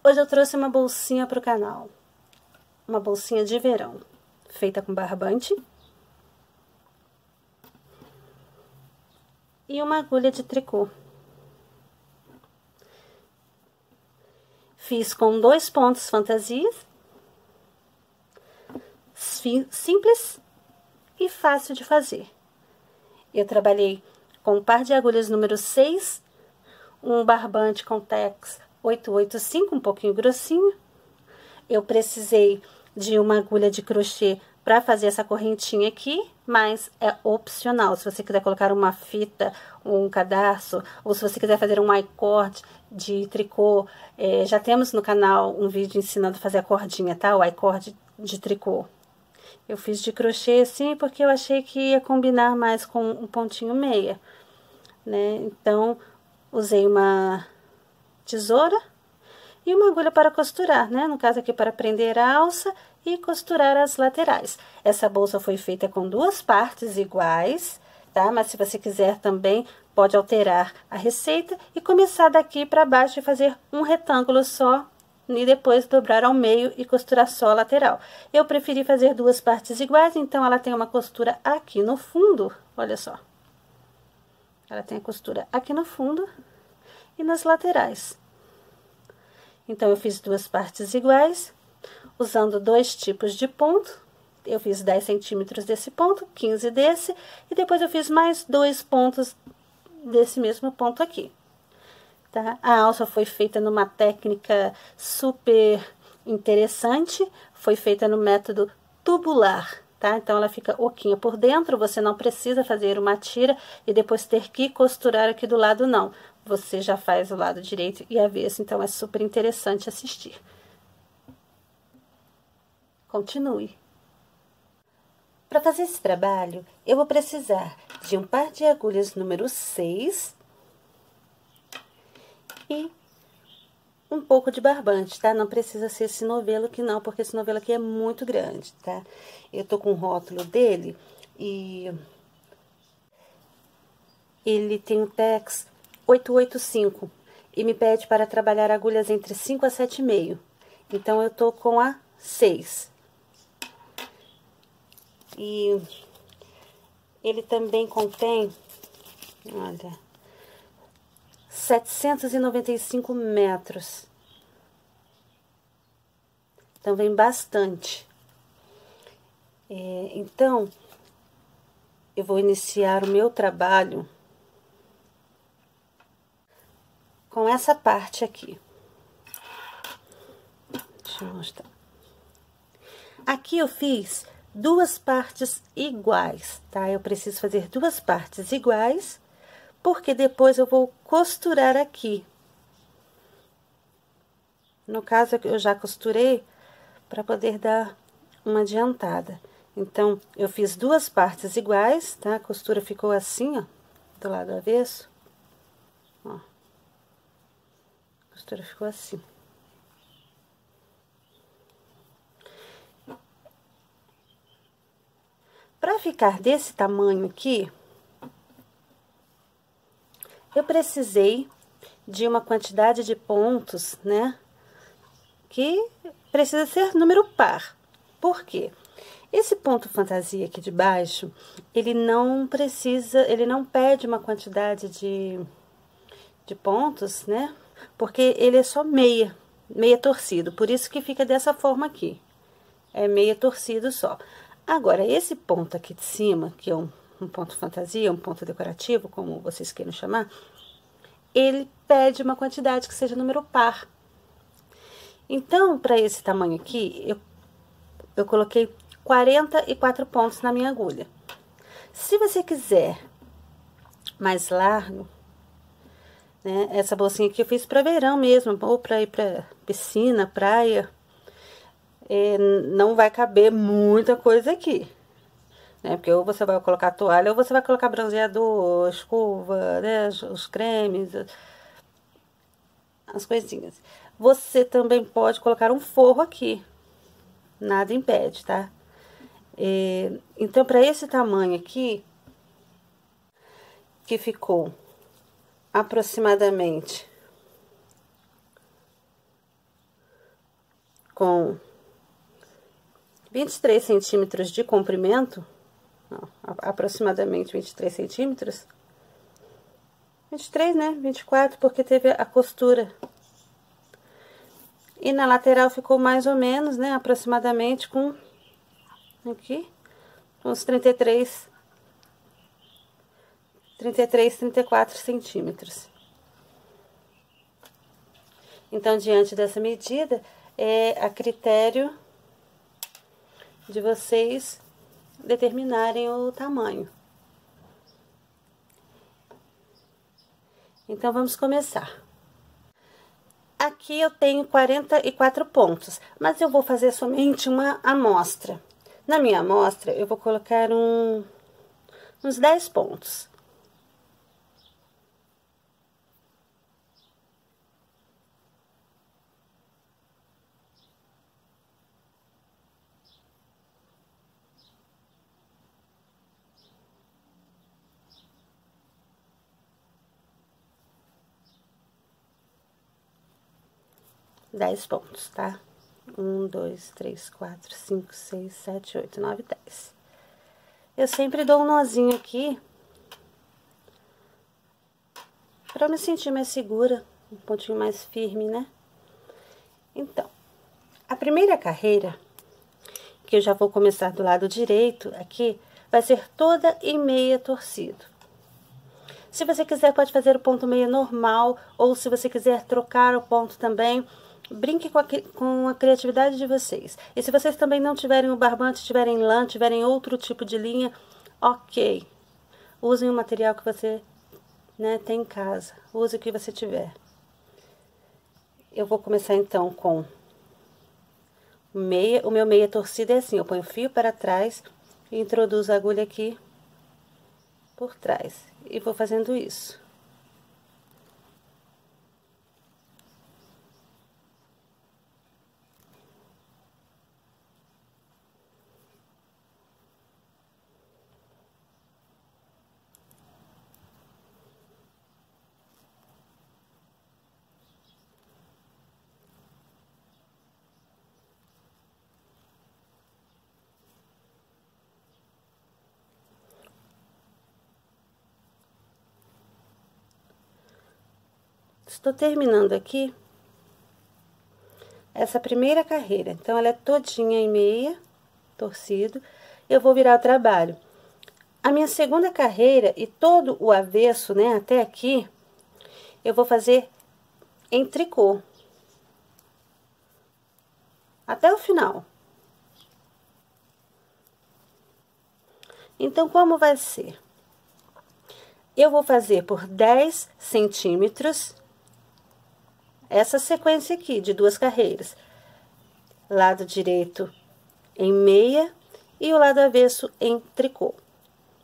Hoje eu trouxe uma bolsinha para o canal, uma bolsinha de verão, feita com barbante e uma agulha de tricô. Fiz com 2 pontos fantasias, simples e fácil de fazer. Eu trabalhei com um par de agulhas número 6, um barbante Contex 885, um pouquinho grossinho. Eu precisei de uma agulha de crochê para fazer essa correntinha aqui, mas é opcional. Se você quiser colocar uma fita, um cadarço, ou se você quiser fazer um I-cord de tricô, já temos no canal um vídeo ensinando a fazer a cordinha, tá? O I-cord de tricô. Eu fiz de crochê assim porque eu achei que ia combinar mais com um pontinho meia, né? Então, usei uma tesoura e uma agulha para costurar, né? No caso aqui para prender a alça e costurar as laterais. Essa bolsa foi feita com 2 partes iguais, tá? Mas se você quiser também, pode alterar a receita e começar daqui para baixo e fazer um retângulo só e depois dobrar ao meio e costurar só a lateral. Eu preferi fazer 2 partes iguais, então ela tem uma costura aqui no fundo, olha só. Ela tem a costura aqui no fundo e nas laterais. Então, eu fiz 2 partes iguais, usando 2 tipos de ponto. Eu fiz 10 centímetros desse ponto, 15 desse, e depois eu fiz mais 2 pontos desse mesmo ponto aqui. Tá? A alça foi feita numa técnica super interessante, foi feita no método tubular, tá? Então, ela fica oquinha por dentro, você não precisa fazer uma tira e depois ter que costurar aqui do lado, não. Você já faz o lado direito e avesso, então é super interessante assistir. Continue. Para fazer esse trabalho, eu vou precisar de um par de agulhas número 6 e um pouco de barbante, tá? Não precisa ser esse novelo aqui não, porque esse novelo aqui é muito grande, tá? Eu tô com o rótulo dele e ele tem um tex 885 e me pede para trabalhar agulhas entre 5 a 7,5. Então, eu tô com a 6. E ele também contém, olha, 795 metros. Então, vem bastante. Então, eu vou iniciar o meu trabalho com essa parte aqui. Deixa eu mostrar. Aqui eu fiz 2 partes iguais, tá? Eu preciso fazer 2 partes iguais, porque depois eu vou costurar aqui. No caso, eu já costurei para poder dar uma adiantada. Então, eu fiz 2 partes iguais, tá? A costura ficou assim, ó, do lado avesso. Ó. A costura ficou assim. Para ficar desse tamanho aqui, eu precisei de uma quantidade de pontos, né? Que precisa ser número par. Por quê? Esse ponto fantasia aqui de baixo, ele não pede uma quantidade de pontos, né? Porque ele é só meia torcido, por isso que fica dessa forma aqui. É meia torcido só. Agora, esse ponto aqui de cima, que é um ponto fantasia, um ponto decorativo, como vocês queiram chamar, ele pede uma quantidade que seja número par. Então, para esse tamanho aqui, eu coloquei 44 pontos na minha agulha. Se você quiser mais largo, né, essa bolsinha aqui eu fiz para verão mesmo, ou para ir para piscina, praia, não vai caber muita coisa aqui, né? Porque ou você vai colocar toalha, ou você vai colocar bronzeador, escova, né? Os cremes, as coisinhas. Você também pode colocar um forro aqui, nada impede, tá? Então, para esse tamanho aqui, que ficou aproximadamente com 23 centímetros de comprimento, não, aproximadamente 23 centímetros, 23, né? 24, porque teve a costura. E na lateral ficou mais ou menos, né? Aproximadamente com, aqui, uns 33, 34 centímetros. Então, diante dessa medida, é a critério de vocês determinarem o tamanho. Então, vamos começar. Aqui eu tenho 44 pontos, mas eu vou fazer somente uma amostra. Na minha amostra, eu vou colocar uns 10 pontos. Dez pontos, tá? 1, 2, 3, 4, 5, 6, 7, 8, 9, 10. Eu sempre dou um nozinho aqui pra me sentir mais segura, um pontinho mais firme, né? Então, a primeira carreira, que eu já vou começar do lado direito aqui, vai ser toda em meia torcido. Se você quiser, pode fazer o ponto meia normal, ou se você quiser trocar o ponto também, brinque com a criatividade de vocês. E se vocês também não tiverem o barbante, tiverem lã, tiverem outro tipo de linha, ok. Usem o material que você, né, tem em casa. Use o que você tiver. Eu vou começar então com meia. O meu meia torcida é assim, eu ponho o fio para trás e introduzo a agulha aqui por trás. E vou fazendo isso. Estou terminando aqui essa primeira carreira. Então, ela é todinha em meia, torcido. Eu vou virar o trabalho. A minha segunda carreira e todo o avesso, né, até aqui, eu vou fazer em tricô. Até o final. Então, como vai ser? Eu vou fazer por 10 centímetros essa sequência aqui de duas carreiras. Lado direito em meia e o lado avesso em tricô.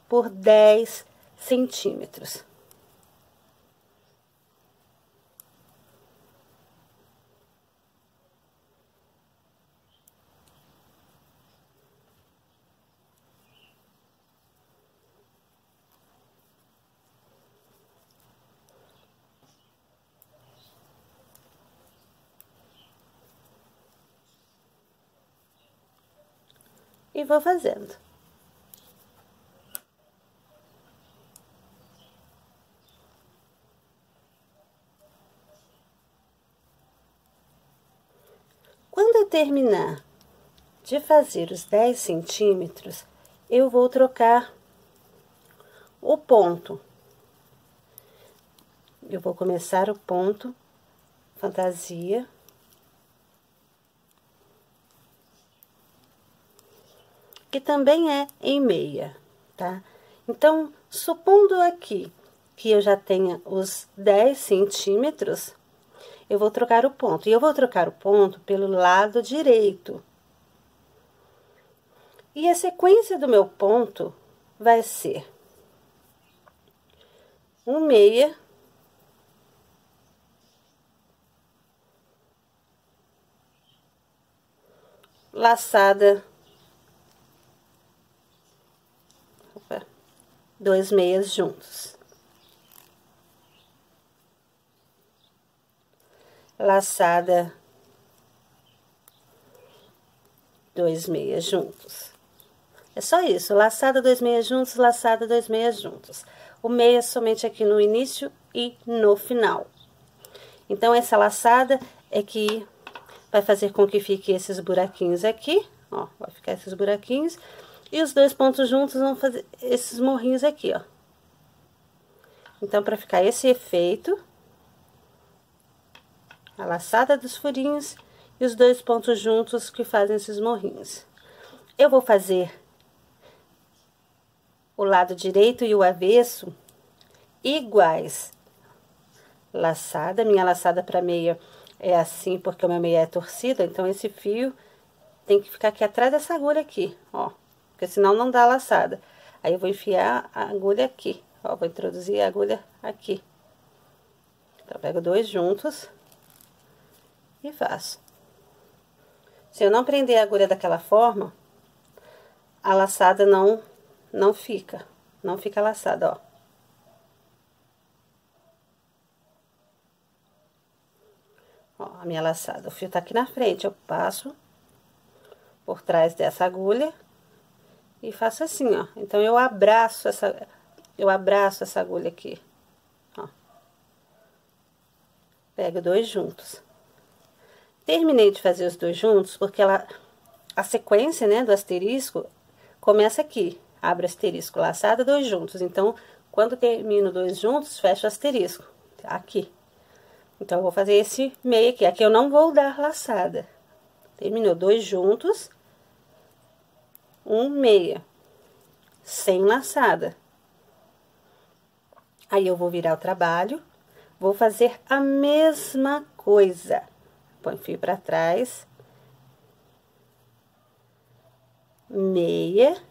Por 10 centímetros. E vou fazendo. Quando eu terminar de fazer os 10 centímetros, eu vou trocar o ponto. Eu vou começar o ponto fantasia. Que também é em meia, tá? Então, supondo aqui que eu já tenha os 10 centímetros, eu vou trocar o ponto. E eu vou trocar o ponto pelo lado direito. E a sequência do meu ponto vai ser um meia, laçada, dois meias juntos, laçada, 2 meias juntos. É só isso, laçada 2 meias juntos, laçada 2 meias juntos. O meia somente aqui no início e no final. Então, essa laçada é que vai fazer com que fique esses buraquinhos aqui, ó, vai ficar esses buraquinhos. E os 2 pontos juntos vão fazer esses morrinhos aqui, ó. Então, para ficar esse efeito, a laçada dos furinhos e os 2 pontos juntos que fazem esses morrinhos. Eu vou fazer o lado direito e o avesso iguais. Laçada, minha laçada para meia é assim, porque o meu meia é torcida, então esse fio tem que ficar aqui atrás dessa agulha aqui, ó, porque senão não dá a laçada. Aí eu vou enfiar a agulha aqui, ó, vou introduzir a agulha aqui. Então, eu pego 2 juntos e faço. Se eu não prender a agulha daquela forma, a laçada não fica laçada, ó. Ó, a minha laçada, o fio tá aqui na frente, eu passo por trás dessa agulha e faço assim, ó. Então, eu abraço essa agulha aqui, ó. Pego 2 juntos. Terminei de fazer os 2 juntos, porque a sequência, né, do asterisco começa aqui. Abre asterisco, laçada, 2 juntos. Então, quando termino 2 juntos, fecho o asterisco, aqui. Então, eu vou fazer esse meio aqui. Aqui eu não vou dar laçada. Terminou 2 juntos, 1 meia, sem laçada. Aí, eu vou virar o trabalho, vou fazer a mesma coisa. Põe fio pra trás, meia,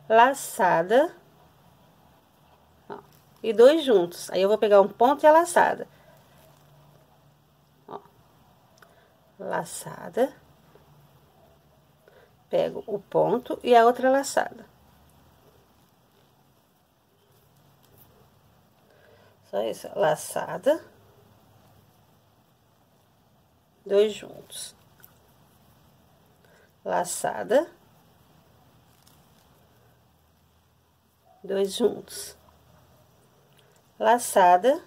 laçada, ó, e 2 juntos. Aí, eu vou pegar um ponto e a laçada. Ó, laçada, pego o ponto e a outra laçada. Só isso, laçada, 2 juntos. Laçada, 2 juntos. Laçada,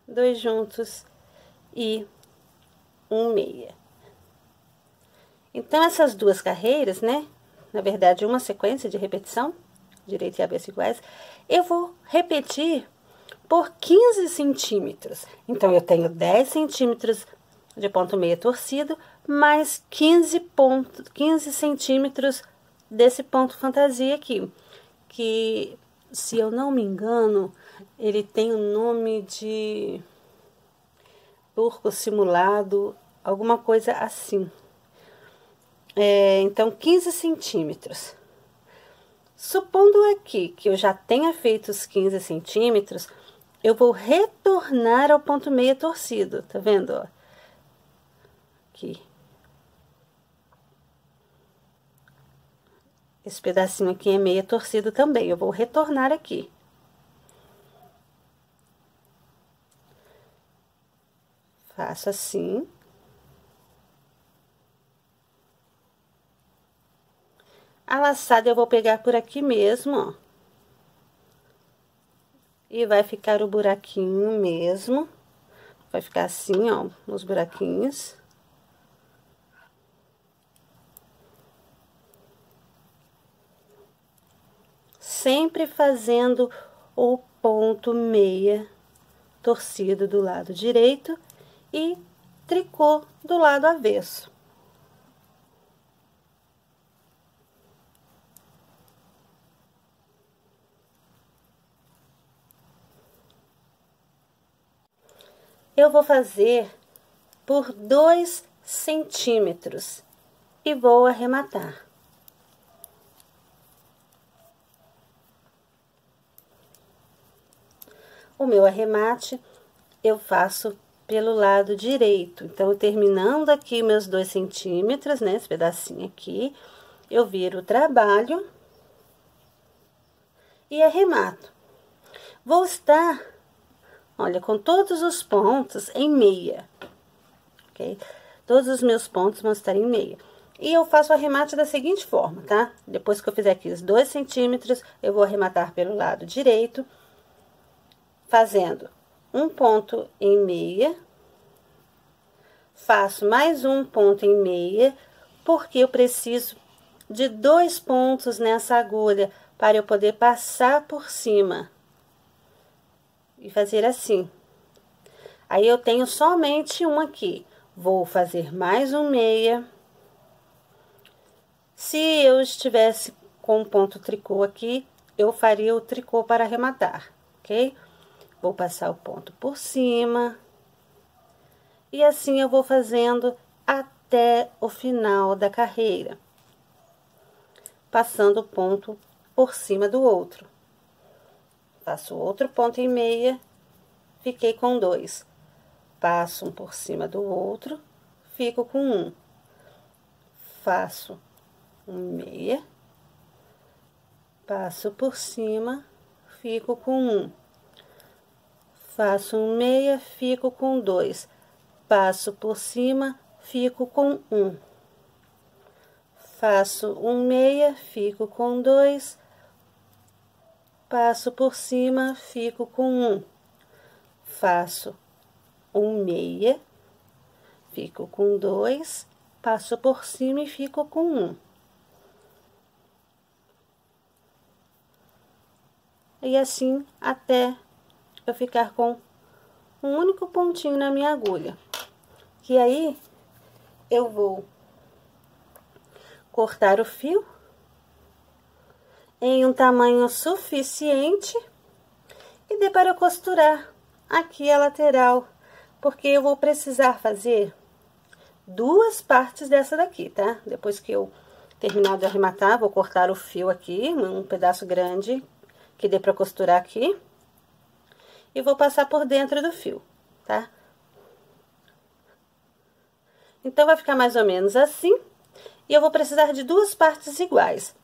2 juntos e 1 meia. Então, essas 2 carreiras, né? Na verdade, uma sequência de repetição, direita e avesso iguais, eu vou repetir por 15 centímetros. Então, eu tenho 10 centímetros de ponto meia torcido, mais 15 centímetros desse ponto fantasia aqui. Que, se eu não me engano, ele tem o nome de turco simulado, alguma coisa assim. Então, 15 centímetros. Supondo aqui que eu já tenha feito os 15 centímetros, eu vou retornar ao ponto meia torcido, tá vendo, ó? Aqui. Esse pedacinho aqui é meia torcido também, eu vou retornar aqui. Faço assim. A laçada eu vou pegar por aqui mesmo, ó. E vai ficar o buraquinho mesmo. Vai ficar assim, ó, nos buraquinhos. Sempre fazendo o ponto meia torcido do lado direito e tricô do lado avesso. Eu vou fazer por 2 centímetros e vou arrematar. O meu arremate eu faço pelo lado direito. Então, terminando aqui meus 2 centímetros, né, esse pedacinho aqui, eu viro o trabalho e arremato. Vou estar olha, com todos os pontos em meia, ok? Todos os meus pontos vão estar em meia. E eu faço o arremate da seguinte forma, tá? Depois que eu fizer aqui os 2 centímetros, eu vou arrematar pelo lado direito, fazendo um ponto em meia, faço mais um ponto em meia, porque eu preciso de 2 pontos nessa agulha para eu poder passar por cima e fazer assim. Aí eu tenho somente um aqui, vou fazer mais um meia. Se eu estivesse com um ponto tricô aqui, eu faria o tricô para arrematar, ok? Vou passar o ponto por cima. E assim eu vou fazendo até o final da carreira. Passando o ponto por cima do outro. Faço outro ponto em meia, fiquei com 2. Passo um por cima do outro, fico com 1. Faço um meia, passo por cima, fico com 1. Faço um meia, fico com 2. Passo por cima, fico com 1. Faço um meia, fico com 2. Passo por cima, fico com 1. Faço um meia, fico com 2. Passo por cima e fico com 1. E assim até eu ficar com um único pontinho na minha agulha. Que aí eu vou cortar o fio em um tamanho suficiente e dê para eu costurar aqui a lateral, porque eu vou precisar fazer 2 partes dessa daqui, tá? Depois que eu terminar de arrematar, vou cortar o fio aqui, um pedaço grande que dê para costurar aqui, e vou passar por dentro do fio, tá? Então, vai ficar mais ou menos assim, e eu vou precisar de 2 partes iguais,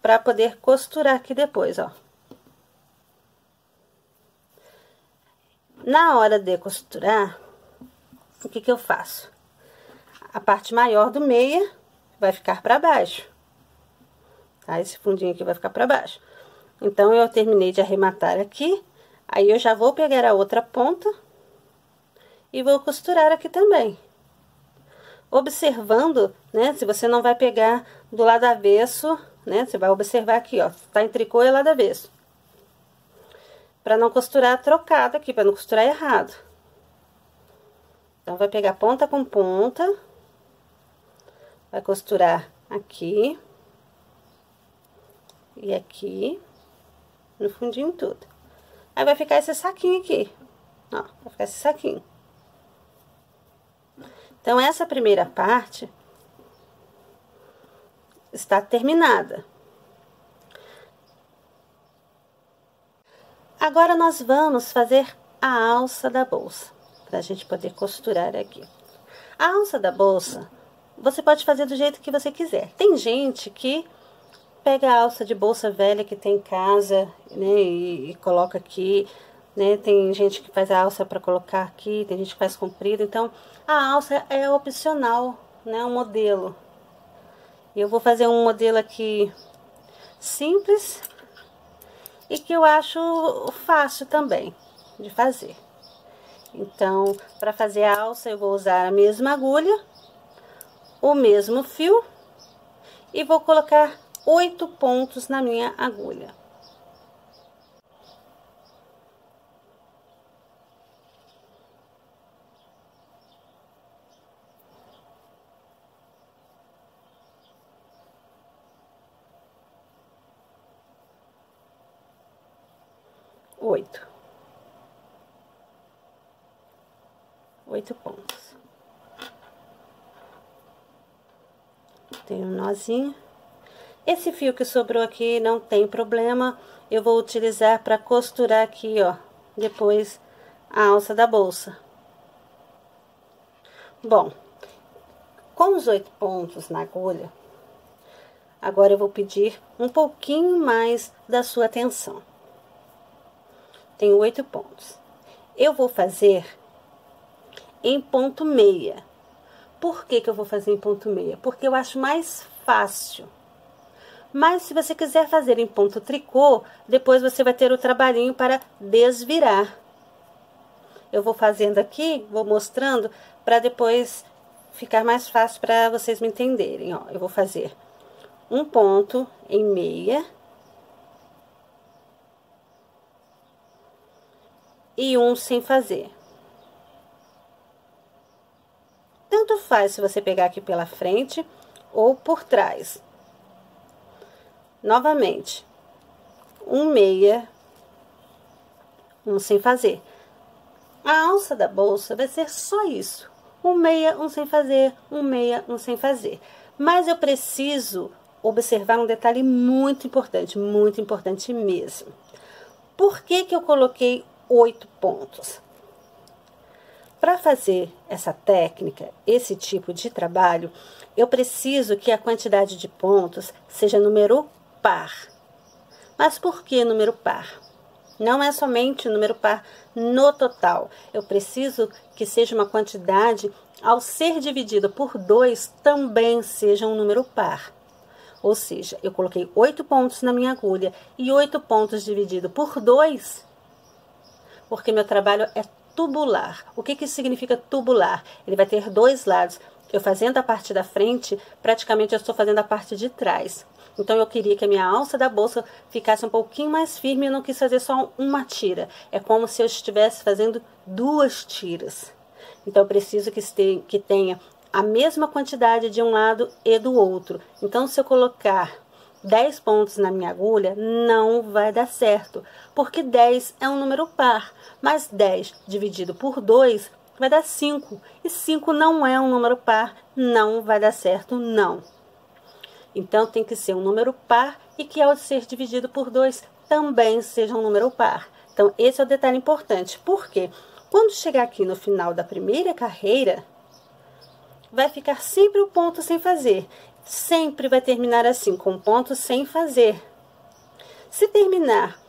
para poder costurar aqui depois, ó. Na hora de costurar, o que que eu faço? A parte maior do meia vai ficar para baixo, tá? Esse fundinho aqui vai ficar para baixo. Então, eu terminei de arrematar aqui, aí eu já vou pegar a outra ponta e vou costurar aqui também. Observando, né, se você não vai pegar do lado avesso, né, você vai observar aqui, ó, tá em tricô e lado avesso. Pra não costurar trocado aqui, pra não costurar errado. Então, vai pegar ponta com ponta, vai costurar aqui e aqui, no fundinho tudo. Aí, vai ficar esse saquinho aqui, ó, vai ficar esse saquinho. Então, essa primeira parte está terminada. Agora, nós vamos fazer a alça da bolsa, pra gente poder costurar aqui. A alça da bolsa, você pode fazer do jeito que você quiser. Tem gente que pega a alça de bolsa velha que tem em casa, né, e coloca aqui, né? Tem gente que faz a alça para colocar aqui, tem gente que faz comprida. Então, a alça é opcional, né? Um modelo. E eu vou fazer um modelo aqui simples e que eu acho fácil também de fazer. Então, para fazer a alça, eu vou usar a mesma agulha, o mesmo fio e vou colocar 8 pontos na minha agulha. Oito pontos. Tem um nozinho. Esse fio que sobrou aqui não tem problema, eu vou utilizar para costurar aqui, ó, depois a alça da bolsa. Bom, com os 8 pontos na agulha, agora eu vou pedir um pouquinho mais da sua atenção. Tenho 8 pontos. Eu vou fazer em ponto meia. Por que que eu vou fazer em ponto meia? Porque eu acho mais fácil. Mas se você quiser fazer em ponto tricô, depois você vai ter o trabalhinho para desvirar. Eu vou fazendo aqui, vou mostrando, para depois ficar mais fácil para vocês me entenderem, ó. Eu vou fazer um ponto em meia. E um sem fazer. Tanto faz se você pegar aqui pela frente ou por trás. Novamente, um meia, um sem fazer. A alça da bolsa vai ser só isso. Um meia, um sem fazer, um meia, um sem fazer. Mas eu preciso observar um detalhe muito importante mesmo. Por que que eu coloquei 8 pontos? Para fazer essa técnica, esse tipo de trabalho, eu preciso que a quantidade de pontos seja número par. Mas por que número par? Não é somente o número par no total. Eu preciso que seja uma quantidade, ao ser dividido por 2, também seja um número par. Ou seja, eu coloquei 8 pontos na minha agulha e 8 pontos dividido por 2, porque meu trabalho é tubular. O que que significa tubular? Ele vai ter 2 lados. Eu fazendo a parte da frente, praticamente eu estou fazendo a parte de trás. Então, eu queria que a minha alça da bolsa ficasse um pouquinho mais firme e eu não quis fazer só uma tira. É como se eu estivesse fazendo 2 tiras. Então, eu preciso que tenha a mesma quantidade de um lado e do outro. Então, se eu colocar 10 pontos na minha agulha, não vai dar certo, porque 10 é um número par, mas 10 dividido por 2 vai dar 5, e 5 não é um número par, não vai dar certo, não. Então, tem que ser um número par e que ao ser dividido por 2 também seja um número par. Então, esse é o detalhe importante, porque quando chegar aqui no final da primeira carreira, vai ficar sempre o ponto sem fazer. Sempre vai terminar assim, com ponto sem fazer. Se terminar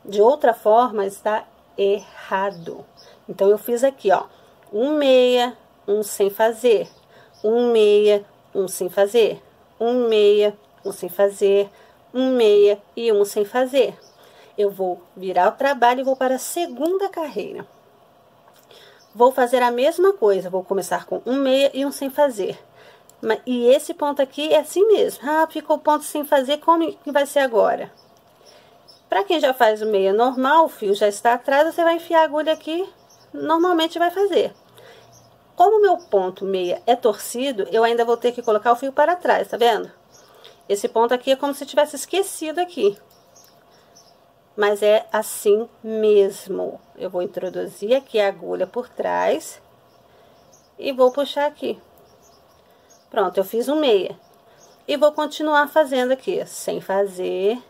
de outra forma, está errado. Então, eu fiz aqui, ó, um meia, um sem fazer, um meia, um sem fazer, um meia, um sem fazer, um meia e um sem fazer. Eu vou virar o trabalho e vou para a segunda carreira. Vou fazer a mesma coisa, vou começar com um meia e um sem fazer. E esse ponto aqui é assim mesmo. Ah, ficou ponto sem fazer, como que vai ser agora? Para quem já faz o meia normal, o fio já está atrás, você vai enfiar a agulha aqui, normalmente vai fazer. Como o meu ponto meia é torcido, eu ainda vou ter que colocar o fio para trás, tá vendo? Esse ponto aqui é como se tivesse esquecido aqui. Mas é assim mesmo. Eu vou introduzir aqui a agulha por trás e vou puxar aqui. Pronto, eu fiz um meia. E vou continuar fazendo aqui, sem fazer.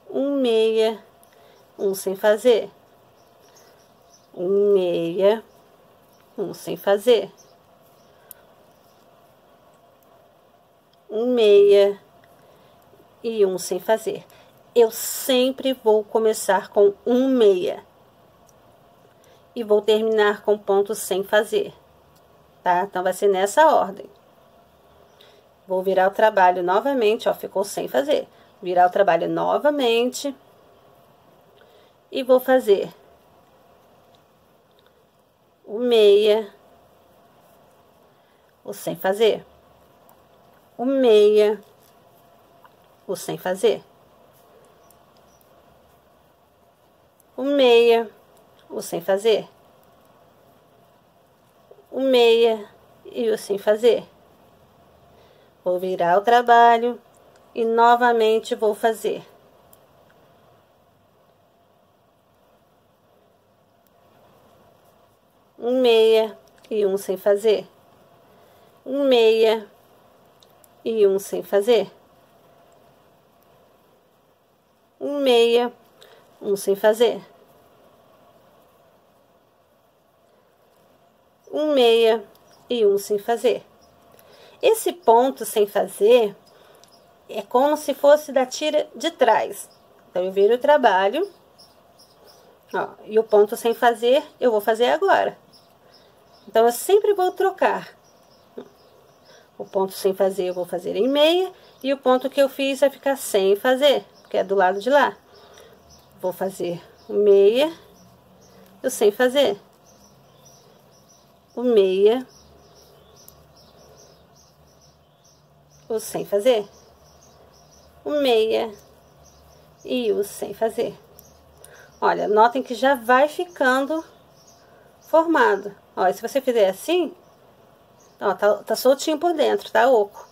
Um meia, um sem fazer. Um meia, um sem fazer. Um meia e um sem fazer. Eu sempre vou começar com um meia. E vou terminar com ponto sem fazer. Tá? Então, vai ser nessa ordem. Vou virar o trabalho novamente, ó, ficou sem fazer. Virar o trabalho novamente. E vou fazer o meia, o sem fazer. O meia, o sem fazer. O meia, o sem fazer. O meia e o sem fazer. Vou virar o trabalho e novamente vou fazer um meia e um sem fazer. Um meia e um sem fazer. Um meia, um sem fazer. Um meia e um sem fazer. Esse ponto sem fazer é como se fosse da tira de trás. Então, eu viro o trabalho Ó, e o ponto sem fazer, eu vou fazer agora. Então, eu sempre vou trocar. O ponto sem fazer, eu vou fazer em meia. E o ponto que eu fiz vai ficar sem fazer, que é do lado de lá. Vou fazer o meia e o sem fazer. O meia, o sem fazer. O meia e o sem fazer. Olha, notem que já vai ficando formado. Ó, se você fizer assim, ó, tá soltinho por dentro, tá oco.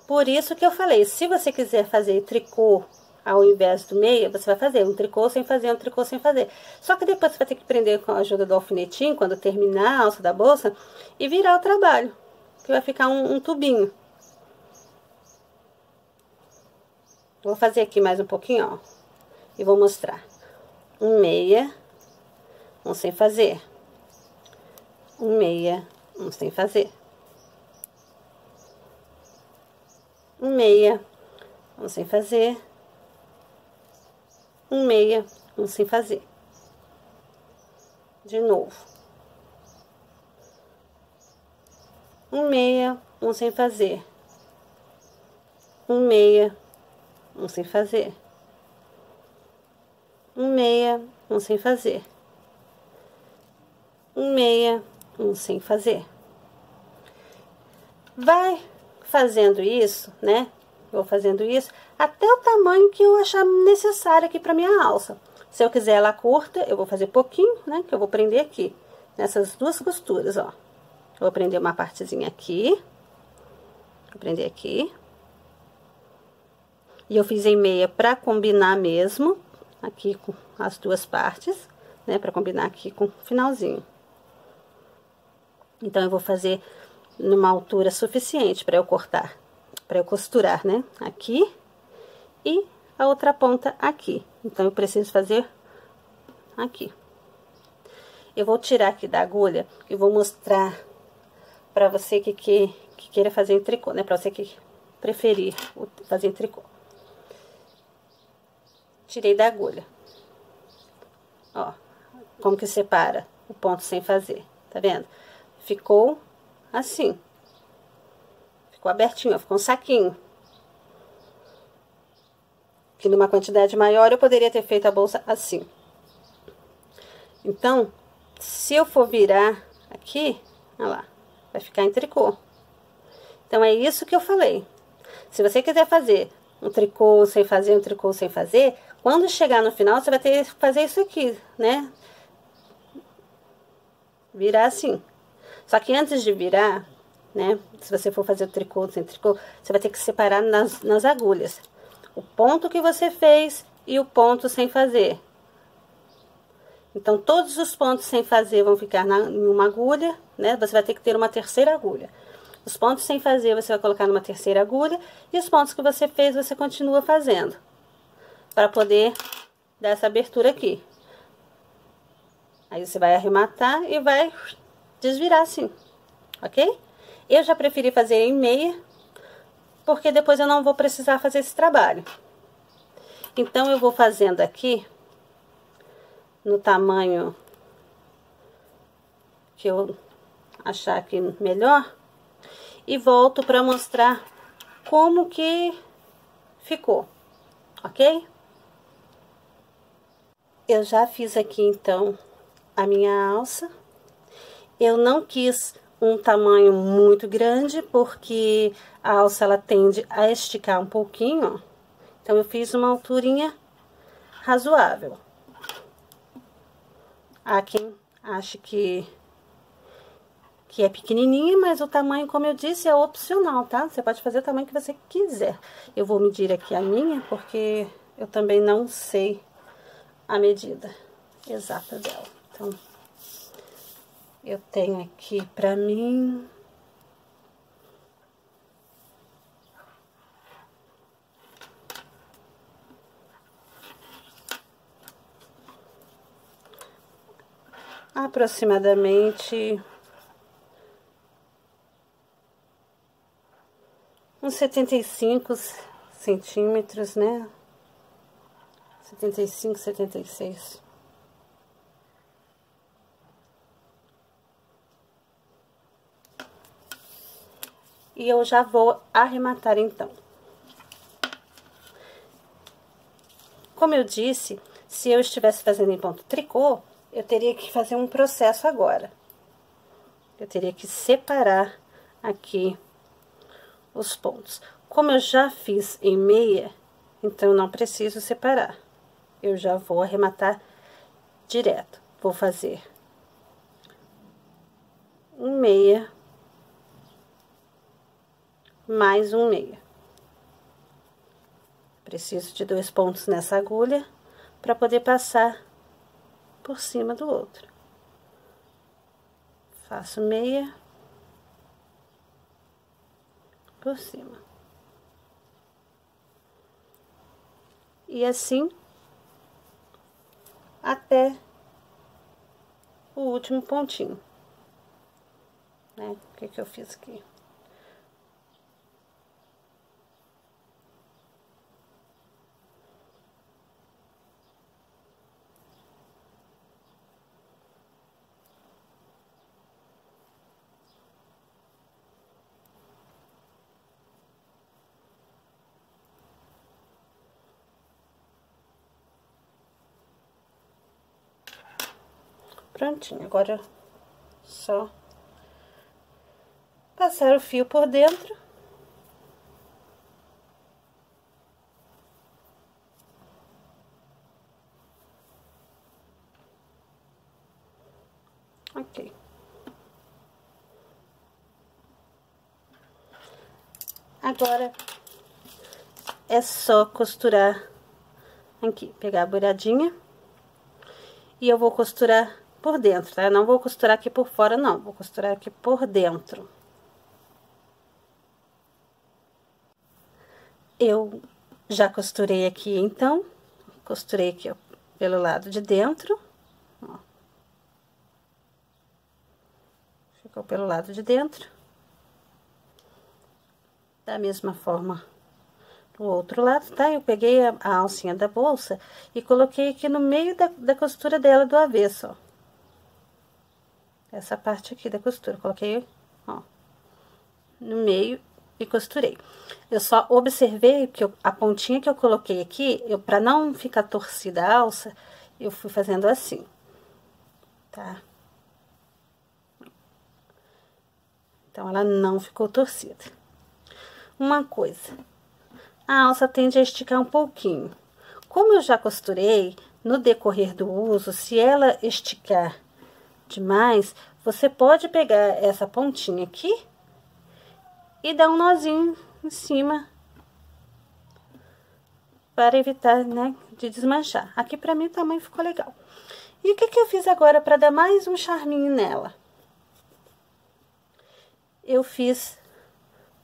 Por isso que eu falei, se você quiser fazer tricô ao invés do meia, você vai fazer um tricô sem fazer, um tricô sem fazer. Só que depois você vai ter que prender com a ajuda do alfinetinho, quando terminar a alça da bolsa, e virar o trabalho, que vai ficar um tubinho. Vou fazer aqui mais um pouquinho, ó, e vou mostrar. Um meia, um sem fazer. Um meia, um sem fazer. Um meia, um sem fazer. Um meia, um sem fazer. De novo. Um meia, um sem fazer. Um meia, um sem fazer. Um meia, um sem fazer. Um meia, um sem fazer. Vai fazendo isso, né? Vou fazendo isso até o tamanho que eu achar necessário aqui para minha alça. Se eu quiser ela curta, eu vou fazer pouquinho, né? Que eu vou prender aqui, nessas duas costuras, ó. Eu vou prender uma partezinha aqui. Vou prender aqui. E eu fiz em meia pra combinar mesmo, aqui com as duas partes, né? Pra combinar aqui com o finalzinho. Então, eu vou fazer numa altura suficiente para eu cortar, para eu costurar, né? Aqui e a outra ponta aqui. Então, eu preciso fazer aqui. Eu vou tirar aqui da agulha e vou mostrar para você que queira fazer em tricô, né? Para você que preferir fazer em tricô. Tirei da agulha. Ó, como que separa o ponto sem fazer, tá vendo? Ficou assim. Ficou abertinho, ó, ficou um saquinho. Que numa quantidade maior eu poderia ter feito a bolsa assim. Então, se eu for virar aqui, olha lá, vai ficar em tricô. Então, é isso que eu falei. Se você quiser fazer um tricô sem fazer, um tricô sem fazer, quando chegar no final, você vai ter que fazer isso aqui, né? Virar assim. Só que antes de virar, né? Se você for fazer o tricô sem tricô, você vai ter que separar nas agulhas. O ponto que você fez e o ponto sem fazer. Então, todos os pontos sem fazer vão ficar em uma agulha, né? Você vai ter que ter uma terceira agulha. Os pontos sem fazer, você vai colocar numa terceira agulha. E os pontos que você fez, você continua fazendo. Para poder dar essa abertura aqui. Aí, você vai arrematar e vai desvirar assim, ok? Eu já preferi fazer em meia, porque depois eu não vou precisar fazer esse trabalho. Então, eu vou fazendo aqui, no tamanho que eu achar aqui melhor, e volto para mostrar como que ficou, ok? Eu já fiz aqui, então, a minha alça. Eu não quis um tamanho muito grande, porque a alça, ela tende a esticar um pouquinho, ó. Então, eu fiz uma alturinha razoável. Há quem acha que é pequenininha, mas o tamanho, como eu disse, é opcional, tá? Você pode fazer o tamanho que você quiser. Eu vou medir aqui a minha, porque eu também não sei a medida exata dela. Então, eu tenho aqui pra mim... aproximadamente... uns 75 centímetros, né? 75, 76. e eu já vou arrematar então. Como eu disse, se eu estivesse fazendo em ponto tricô, eu teria que fazer um processo agora. Eu teria que separar aqui os pontos. Como eu já fiz em meia, então eu não preciso separar. Eu já vou arrematar direto. Vou fazer um meia, mais um meia. Preciso de 2 pontos nessa agulha para poder passar por cima do outro. Faço meia por cima. E assim até o último pontinho, né? O que que eu fiz aqui? Prontinho, agora só passar o fio por dentro. Ok. Agora é só costurar aqui, pegar a beiradinha e eu vou costurar por dentro, tá? Eu não vou costurar aqui por fora, não. Vou costurar aqui por dentro. Eu já costurei aqui, então. Costurei aqui, ó, pelo lado de dentro. Ó. Ficou pelo lado de dentro. Da mesma forma do outro lado, tá? Eu peguei a alcinha da bolsa e coloquei aqui no meio da costura dela do avesso, ó. Essa parte aqui da costura, coloquei, ó, no meio e costurei. Eu só observei que a pontinha que eu coloquei aqui, pra não ficar torcida a alça, eu fui fazendo assim, tá? Então, ela não ficou torcida. Uma coisa, a alça tende a esticar um pouquinho. Como eu já costurei, no decorrer do uso, se ela esticar demais, você pode pegar essa pontinha aqui e dar um nozinho em cima para evitar, né, de desmanchar. Aqui pra mim o tamanho ficou legal. E o que que eu fiz agora para dar mais um charminho nela? Eu fiz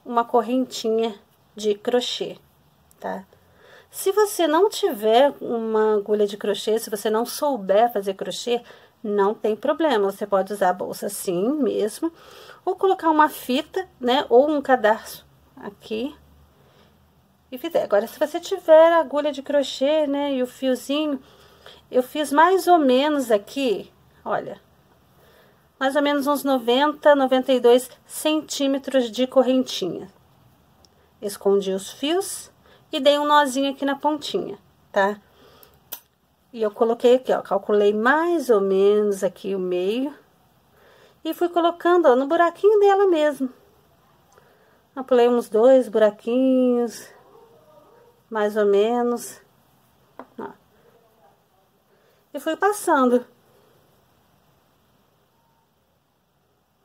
uma correntinha de crochê, tá? Se você não tiver uma agulha de crochê, se você não souber fazer crochê, não tem problema. Você pode usar a bolsa assim mesmo, ou colocar uma fita, né, ou um cadarço aqui e fizer. Agora, se você tiver a agulha de crochê, né, e o fiozinho, eu fiz mais ou menos aqui, olha, mais ou menos uns 90, 92 centímetros de correntinha. Escondi os fios e dei um nozinho aqui na pontinha, tá? E eu coloquei aqui, ó, calculei mais ou menos aqui o meio e fui colocando, ó, no buraquinho dela mesmo. Eu pulei uns 2 buraquinhos, mais ou menos, ó. E fui passando.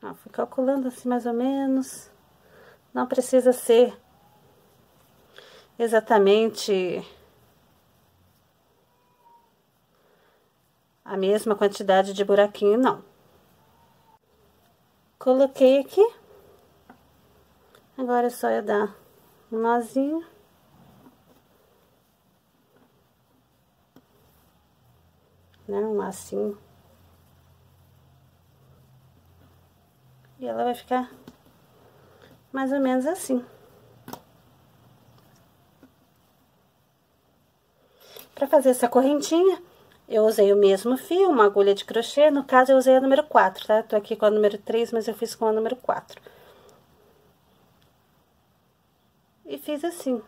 Ó, fui calculando assim mais ou menos. Não precisa ser exatamente a mesma quantidade de buraquinho, não. Coloquei aqui. Agora é só eu dar um nozinho. Né, um lacinho. E ela vai ficar mais ou menos assim. Para fazer essa correntinha, eu usei o mesmo fio, uma agulha de crochê. No caso, eu usei a número 4, tá? Tô aqui com a número 3, mas eu fiz com a número 4. e fiz assim.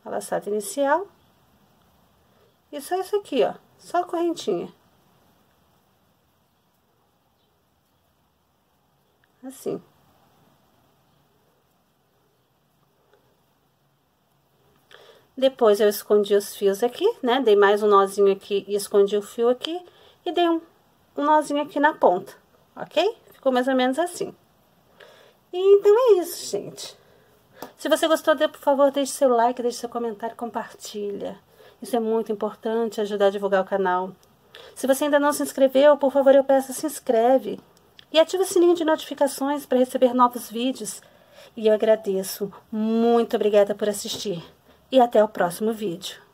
A laçada inicial. E só isso aqui, ó. Só a correntinha. Assim. Depois eu escondi os fios aqui, né? Dei mais um nozinho aqui e escondi o fio aqui. E dei um nozinho aqui na ponta, ok? Ficou mais ou menos assim. E então é isso, gente. Se você gostou, por favor, deixe seu like, deixe seu comentário, compartilha. Isso é muito importante, ajudar a divulgar o canal. Se você ainda não se inscreveu, por favor, eu peço, se inscreve. E ativa o sininho de notificações para receber novos vídeos. E eu agradeço. Muito obrigada por assistir. E até o próximo vídeo.